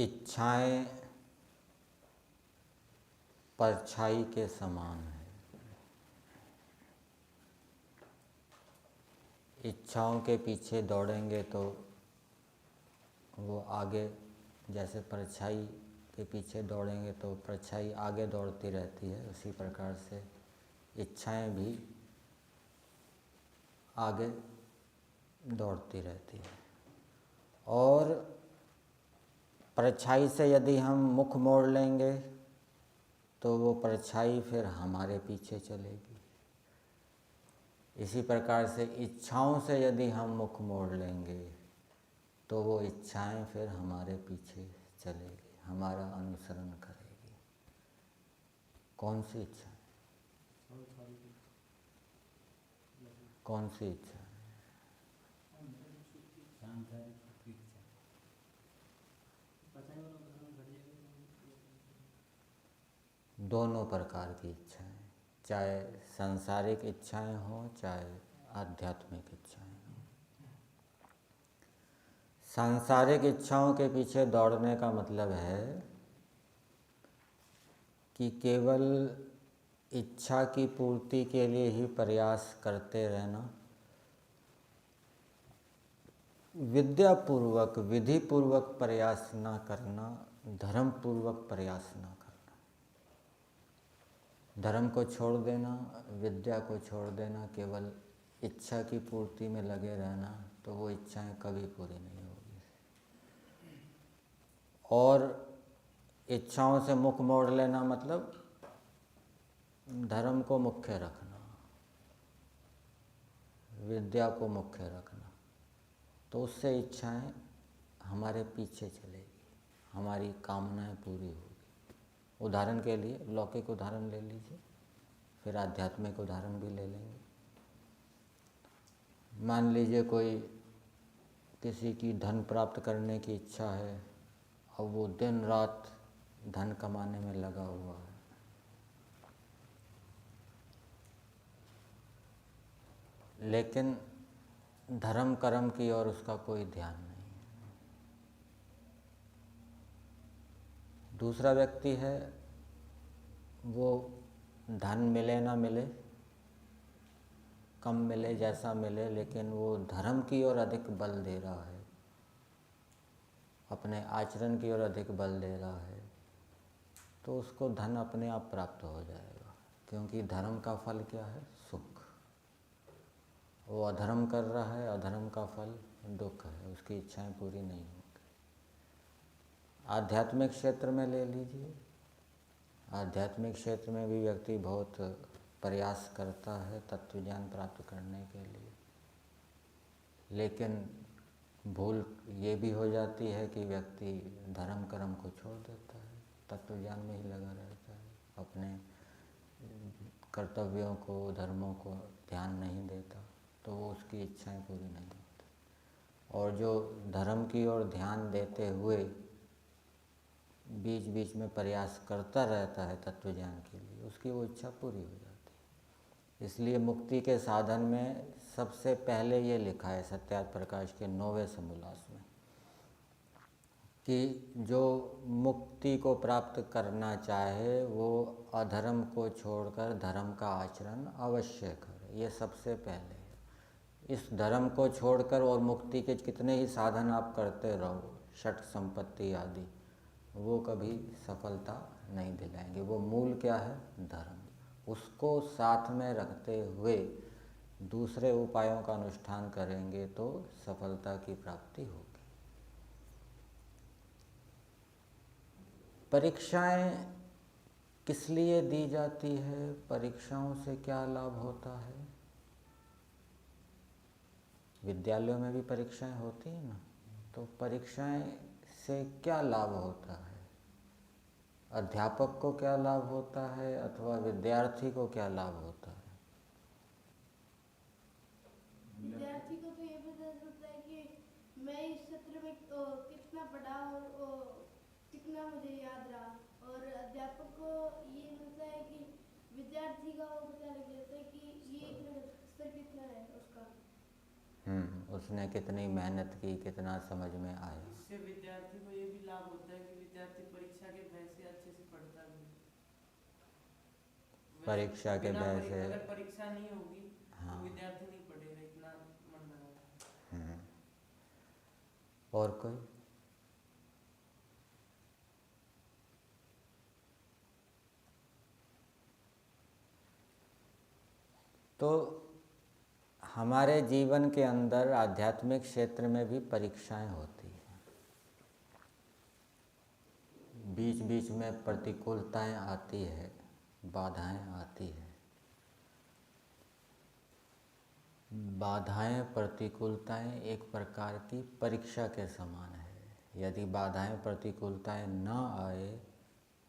इच्छाएं परछाई के समान है। इच्छाओं के पीछे दौड़ेंगे तो वो आगे, जैसे परछाई के पीछे दौड़ेंगे तो परछाई आगे दौड़ती रहती है, उसी प्रकार से इच्छाएं भी आगे दौड़ती रहती है। और परछाई से यदि हम मुख मोड़ लेंगे तो वो परछाई फिर हमारे पीछे चलेगी। इसी प्रकार से इच्छाओं से यदि हम मुख मोड़ लेंगे तो वो इच्छाएं फिर हमारे पीछे चलेगी, हमारा अनुसरण करेगी। कौन सी इच्छा? कौन सी इच्छा? दोनों प्रकार की इच्छाएं, चाहे सांसारिक इच्छाएं हों चाहे आध्यात्मिक इच्छाएं हों। सांसारिक इच्छाओं के पीछे दौड़ने का मतलब है कि केवल इच्छा की पूर्ति के लिए ही प्रयास करते रहना, विद्यापूर्वक विधिपूर्वक प्रयास ना करना, धर्मपूर्वक प्रयास ना करना। धर्म को छोड़ देना, विद्या को छोड़ देना, केवल इच्छा की पूर्ति में लगे रहना, तो वो इच्छाएं कभी पूरी नहीं होगी। और इच्छाओं से मुख मोड़ लेना मतलब धर्म को मुख्य रखना, विद्या को मुख्य रखना, तो उससे इच्छाएं हमारे पीछे चलेगी, हमारी कामनाएं पूरी होगी। उदाहरण के लिए लौकिक उदाहरण ले लीजिए, फिर आध्यात्मिक उदाहरण भी ले लेंगे। मान लीजिए कोई किसी की धन प्राप्त करने की इच्छा है और वो दिन रात धन कमाने में लगा हुआ है, लेकिन धर्म कर्म की ओर उसका कोई ध्यान नहीं है। दूसरा व्यक्ति है, वो धन मिले ना मिले, कम मिले जैसा मिले, लेकिन वो धर्म की ओर अधिक बल दे रहा है, अपने आचरण की ओर अधिक बल दे रहा है, तो उसको धन अपने आप प्राप्त हो जाएगा। क्योंकि धर्म का फल क्या है? सुख। वो अधर्म कर रहा है, अधर्म का फल दुख है, उसकी इच्छाएं पूरी नहीं होंगी। आध्यात्मिक क्षेत्र में ले लीजिए, आध्यात्मिक क्षेत्र में भी व्यक्ति बहुत प्रयास करता है तत्व ज्ञान प्राप्त करने के लिए, लेकिन भूल ये भी हो जाती है कि व्यक्ति धर्म कर्म को छोड़ देता है, तत्व ज्ञान में ही लगा रहता है, अपने कर्तव्यों को, धर्मों को ध्यान नहीं देता, तो वो उसकी इच्छाएं पूरी नहीं होती। और जो धर्म की ओर ध्यान देते हुए बीच बीच में प्रयास करता रहता है तत्व ज्ञान के लिए, उसकी वो इच्छा पूरी हो जाती है। इसलिए मुक्ति के साधन में सबसे पहले ये लिखा है सत्यार्थ प्रकाश के 9वें समोल्लास में कि जो मुक्ति को प्राप्त करना चाहे वो अधर्म को छोड़कर धर्म का आचरण अवश्य करे। ये सबसे पहले है। इस धर्म को छोड़कर और मुक्ति के कितने ही साधन आप करते रहो, षट संपत्ति आदि, वो कभी सफलता नहीं दिलाएंगे। वो मूल क्या है? धर्म। उसको साथ में रखते हुए दूसरे उपायों का अनुष्ठान करेंगे तो सफलता की प्राप्ति होगी। परीक्षाएं किस लिए दी जाती है? परीक्षाओं से क्या लाभ होता है? विद्यालयों में भी परीक्षाएं होती हैं ना, तो परीक्षाएं से क्या लाभ होता है? अध्यापक को क्या लाभ होता है अथवा विद्यार्थी को क्या लाभ होता है? विद्यार्थी को तो ये पता चलता है कि मैं इस सत्र में कितना पढ़ा और कितना मुझे याद रहा, और अध्यापक को ये मिलता है कि विद्यार्थी का वो पता लग जाता है कि ये स्तर कितना है उसका। उसने कितनी मेहनत की, कितना समझ में आया। इससे विद्यार्थी को ये भी लाभ होता है कि विद्यार्थी परीक्षा के भय से अच्छे से पढ़ता भी है। परीक्षा के भय से, अगर परीक्षा नहीं होगी हाँ, तो विद्यार्थी नहीं पढ़ेगा, इतना मन लगाता है। और कोई? तो हमारे जीवन के अंदर आध्यात्मिक क्षेत्र में भी परीक्षाएं होती हैं। बीच बीच में प्रतिकूलताएं आती है, बाधाएं आती है। बाधाएं, प्रतिकूलताएं एक प्रकार की परीक्षा के समान है। यदि बाधाएं, प्रतिकूलताएं ना आए,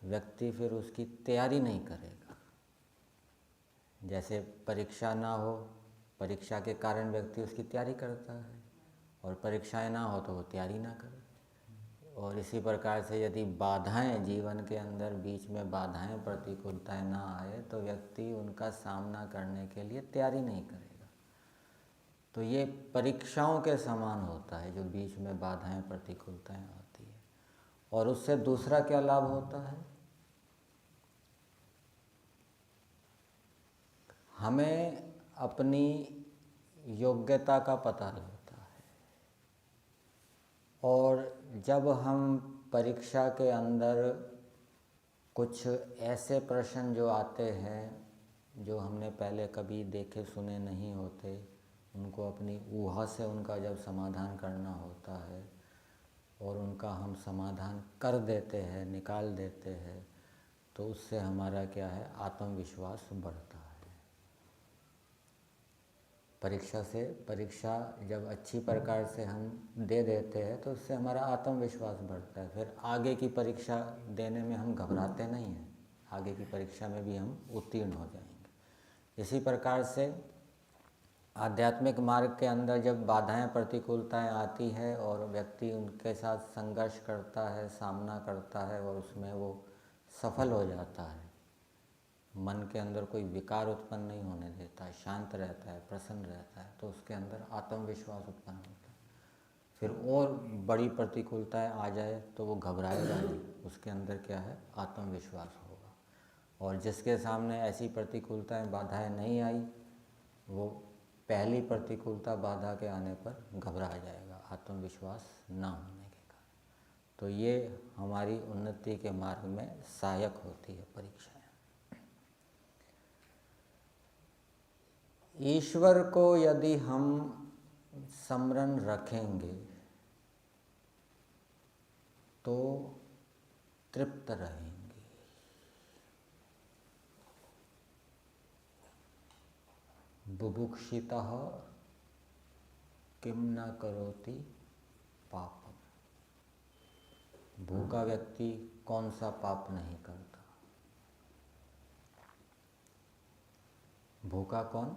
व्यक्ति फिर उसकी तैयारी नहीं करेगा। जैसे परीक्षा ना हो, परीक्षा के कारण व्यक्ति उसकी तैयारी करता है, और परीक्षाएं ना हो तो वो तैयारी ना करे। और इसी प्रकार से यदि बाधाएं जीवन के अंदर, बीच में बाधाएं, प्रतिकूलताएं ना आए, तो व्यक्ति उनका सामना करने के लिए तैयारी नहीं करेगा। तो ये परीक्षाओं के समान होता है, जो बीच में बाधाएं, प्रतिकूलताएं आती है। और उससे दूसरा क्या लाभ होता है? हमें अपनी योग्यता का पता लगता है। और जब हम परीक्षा के अंदर कुछ ऐसे प्रश्न जो आते हैं जो हमने पहले कभी देखे सुने नहीं होते, उनको अपनी ऊहा से उनका जब समाधान करना होता है और उनका हम समाधान कर देते हैं, निकाल देते हैं, तो उससे हमारा क्या है, आत्मविश्वास बढ़ता है। परीक्षा जब अच्छी प्रकार से हम दे देते हैं तो उससे हमारा आत्मविश्वास बढ़ता है। फिर आगे की परीक्षा देने में हम घबराते नहीं हैं, आगे की परीक्षा में भी हम उत्तीर्ण हो जाएंगे। इसी प्रकार से आध्यात्मिक मार्ग के अंदर जब बाधाएं, प्रतिकूलताएं आती है और व्यक्ति उनके साथ संघर्ष करता है, सामना करता है, और उसमें वो सफल हो जाता है, मन के अंदर कोई विकार उत्पन्न नहीं होने देता है, शांत रहता है, प्रसन्न रहता है, तो उसके अंदर आत्मविश्वास उत्पन्न होता है। फिर और बड़ी प्रतिकूलताएं आ जाए तो वो घबराएगा नहीं, उसके अंदर क्या है, आत्मविश्वास होगा। और जिसके सामने ऐसी प्रतिकूलताएं, बाधाएं नहीं आई, वो पहली प्रतिकूलता, बाधा के आने पर घबरा जाएगा, आत्मविश्वास ना होने के कारण। तो ये हमारी उन्नति के मार्ग में सहायक होती है परीक्षाएं। ईश्वर को यदि हम स्मरण रखेंगे तो तृप्त रहेंगे। बुभुक्षितः किम न करोति पापम। भूखा व्यक्ति कौन सा पाप नहीं करता? भूखा कौन?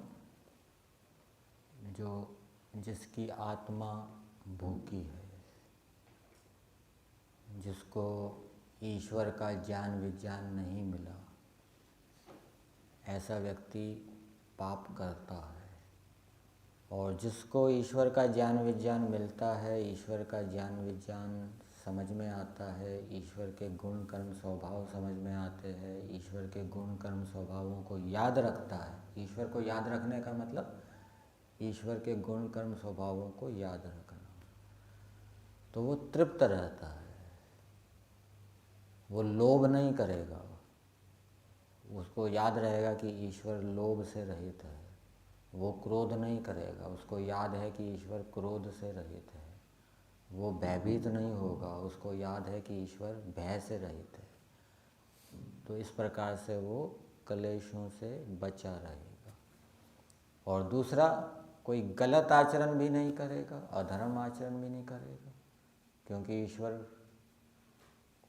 जिसकी आत्मा भूखी है, जिसको ईश्वर का ज्ञान विज्ञान नहीं मिला, ऐसा व्यक्ति पाप करता है। और जिसको ईश्वर का ज्ञान विज्ञान मिलता है, ईश्वर का ज्ञान विज्ञान समझ में आता है, ईश्वर के गुण कर्म स्वभाव समझ में आते हैं, ईश्वर के गुण कर्म स्वभावों को याद रखता है। ईश्वर को याद रखने का मतलब ईश्वर के गुण कर्म स्वभावों को याद रखना, तो वो तृप्त रहता है, वो लोभ नहीं करेगा। उसको याद रहेगा कि ईश्वर लोभ से रहित है। वो क्रोध नहीं करेगा, उसको याद है कि ईश्वर क्रोध से रहित है। वो भयभीत नहीं होगा, उसको याद है कि ईश्वर भय से रहित है। तो इस प्रकार से वो क्लेशों से बचा रहेगा। और दूसरा, कोई गलत आचरण भी नहीं करेगा, अधर्म आचरण भी नहीं करेगा, क्योंकि ईश्वर,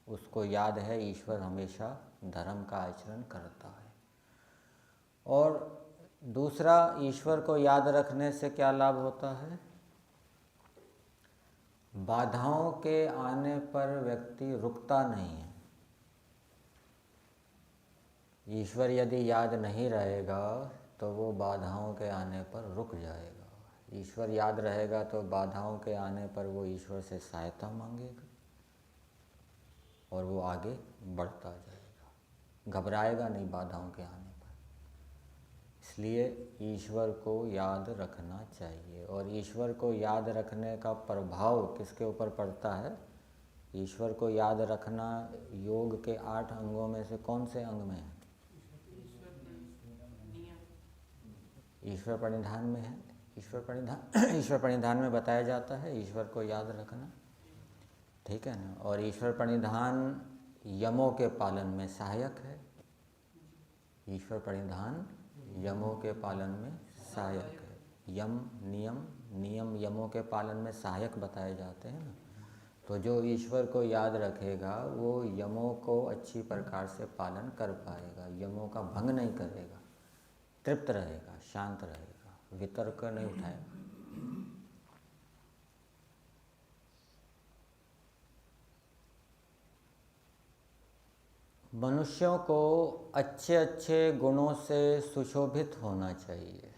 उसको याद है ईश्वर हमेशा धर्म का आचरण करता है। और दूसरा, ईश्वर को याद रखने से क्या लाभ होता है? बाधाओं के आने पर व्यक्ति रुकता नहीं है। ईश्वर यदि याद नहीं रहेगा तो वो बाधाओं के आने पर रुक जाएगा। ईश्वर याद रहेगा तो बाधाओं के आने पर वो ईश्वर से सहायता मांगेगा और वो आगे बढ़ता जाएगा, घबराएगा नहीं बाधाओं के आने पर। इसलिए ईश्वर को याद रखना चाहिए। और ईश्वर को याद रखने का प्रभाव किसके ऊपर पड़ता है? ईश्वर को याद रखना योग के 8 अंगों में से कौन से अंग में है? ईश्वर प्रणिधान में है। ईश्वर प्रणिधान में बताया जाता है ईश्वर को याद रखना, ठीक है ना। और ईश्वर प्रणिधान यमों के पालन में सहायक है। ईश्वर प्रणिधान यमों के पालन में सहायक है। यम नियम यमों के पालन में सहायक बताए जाते हैं ना। तो जो ईश्वर को याद रखेगा वो यमों को अच्छी प्रकार से पालन कर पाएगा, यमों का भंग नहीं करेगा, तृप्त रहेगा, शांत रहेगा, वितर्क नहीं उठाएगा। मनुष्यों को अच्छे अच्छे गुणों से सुशोभित होना चाहिए।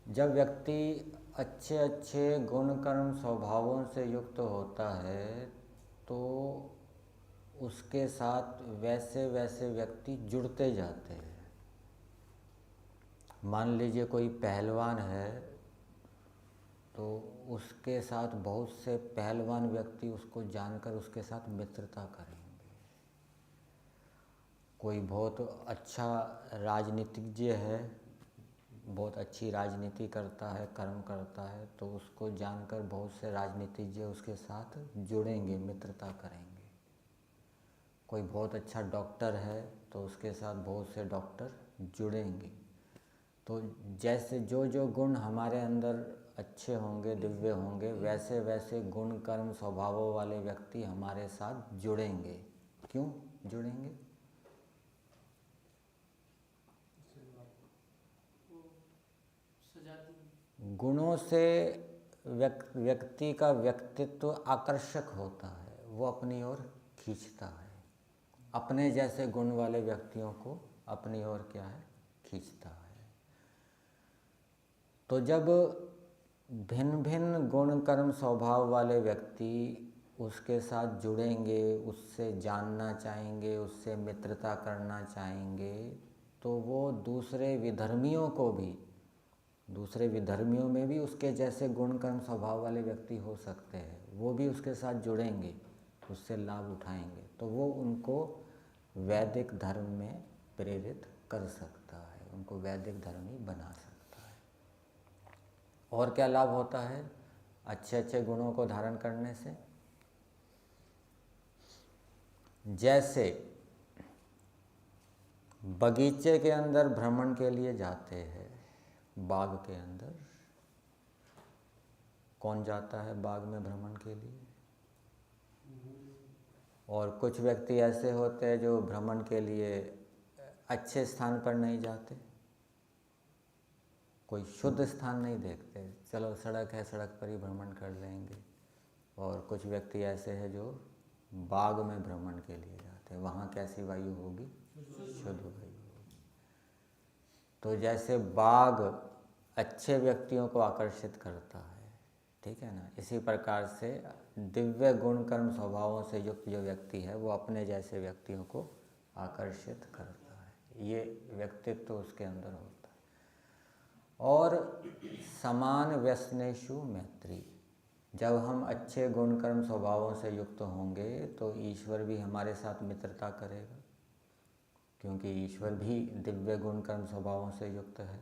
जब व्यक्ति अच्छे अच्छे गुण कर्म स्वभावों से युक्त होता है तो उसके साथ वैसे वैसे व्यक्ति जुड़ते जाते हैं। मान लीजिए कोई पहलवान है तो उसके साथ बहुत से पहलवान व्यक्ति उसको जानकर उसके साथ मित्रता करेंगे। कोई बहुत अच्छा राजनीतिज्ञ है, बहुत अच्छी राजनीति करता है, कर्म करता है, तो उसको जानकर बहुत से राजनीतिज्ञ उसके साथ जुड़ेंगे, मित्रता करेंगे। कोई बहुत अच्छा डॉक्टर है तो उसके साथ बहुत से डॉक्टर जुड़ेंगे। तो जैसे जो जो गुण हमारे अंदर अच्छे होंगे, दिव्य होंगे, वैसे वैसे गुण कर्म स्वभावों वाले व्यक्ति हमारे साथ जुड़ेंगे। क्यों जुड़ेंगे? गुणों से व्यक्ति का व्यक्तित्व आकर्षक होता है, वो अपनी ओर खींचता है। अपने जैसे गुण वाले व्यक्तियों को अपनी ओर क्या है? खींचता है। तो जब भिन्न भिन्न गुण कर्म स्वभाव वाले व्यक्ति उसके साथ जुड़ेंगे, उससे जानना चाहेंगे, उससे मित्रता करना चाहेंगे, तो वो दूसरे विधर्मियों में भी उसके जैसे गुण कर्म स्वभाव वाले व्यक्ति हो सकते हैं, वो भी उसके साथ जुड़ेंगे, उससे लाभ उठाएंगे, तो वो उनको वैदिक धर्म में प्रेरित कर सकता है, उनको वैदिक धर्मी बना सकता है। और क्या लाभ होता है अच्छे अच्छे गुणों को धारण करने से? जैसे बगीचे के अंदर भ्रमण के लिए जाते हैं, बाग के अंदर कौन जाता है बाग में भ्रमण के लिए? और कुछ व्यक्ति ऐसे होते हैं जो भ्रमण के लिए अच्छे स्थान पर नहीं जाते, कोई शुद्ध स्थान नहीं देखते, चलो सड़क है, सड़क पर ही भ्रमण कर लेंगे। और कुछ व्यक्ति ऐसे हैं जो बाग में भ्रमण के लिए जाते हैं, वहाँ कैसी वायु होगी? शुद्ध वायु होगी। तो जैसे बाग अच्छे व्यक्तियों को आकर्षित करता है, ठीक है ना, इसी प्रकार से दिव्य गुण कर्म स्वभावों से युक्त जो व्यक्ति है वो अपने जैसे व्यक्तियों को आकर्षित करता है। ये व्यक्तित्व उसके अंदर होता है। और समान व्यसनेषु मैत्री, जब हम अच्छे गुण कर्म स्वभावों से युक्त होंगे तो ईश्वर भी हमारे साथ मित्रता करेगा, क्योंकि ईश्वर भी दिव्य गुण कर्म स्वभावों से युक्त है।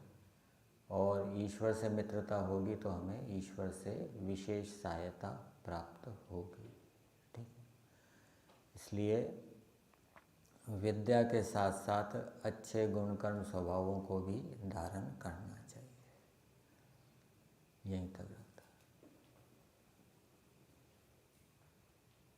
और ईश्वर से मित्रता होगी तो हमें ईश्वर से विशेष सहायता प्राप्त होगी, ठीक है। इसलिए विद्या के साथ साथ अच्छे गुण कर्म स्वभावों को भी धारण करना चाहिए। यहीं तक।